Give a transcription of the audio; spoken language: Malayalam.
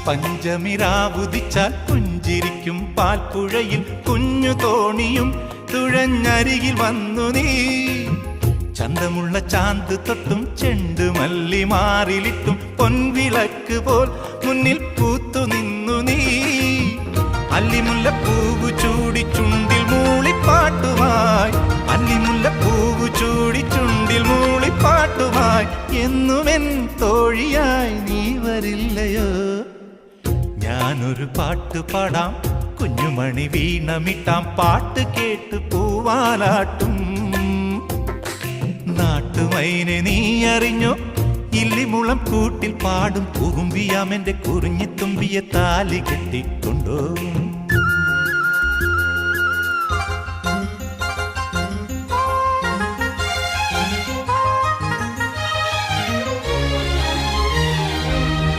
പഞ്ചമിരാവുദിച്ചാൽ പുഞ്ചിരിക്കും പാൽപ്പുഴയിൽ കുഞ്ഞു തോണിയും തുഴഞ്ഞരികിൽ വന്നു നീ. ചന്തമുള്ള ചാന്ത് തൊട്ടും ചെണ്ടുമല്ലി മാറിലിട്ടും പൊൻവിളക്ക് പോൽ മുന്നിൽ പൂത്തു നിന്നു നീ. അല്ലിമുല്ലപ്പൂവ് ചൂടി ചുണ്ടിൽ മൂളിപ്പാട്ടുമായി, അല്ലിമുല്ലപ്പൂവ് ചൂടി ചുണ്ടിൽ മൂളിപ്പാട്ടുമായി എന്നുമെൻ തോഴിയായി നീ വരില്ലയോ? ഞാനൊരു പാട്ട് പാടാം, കുഞ്ഞുമണി വീണമിട്ടാം, പാട്ട് കേട്ട് പൂവാലാട്ടും. നാട്ടുമൈനെ നീ അറിഞ്ഞോ? ഇല്ലിമുളം കൂട്ടിൽ പാടും കുറുമ്പിയാമെന്റെ കുറിഞ്ഞിത്തുമ്പിയെ താലി കെട്ടിക്കൊണ്ടോ?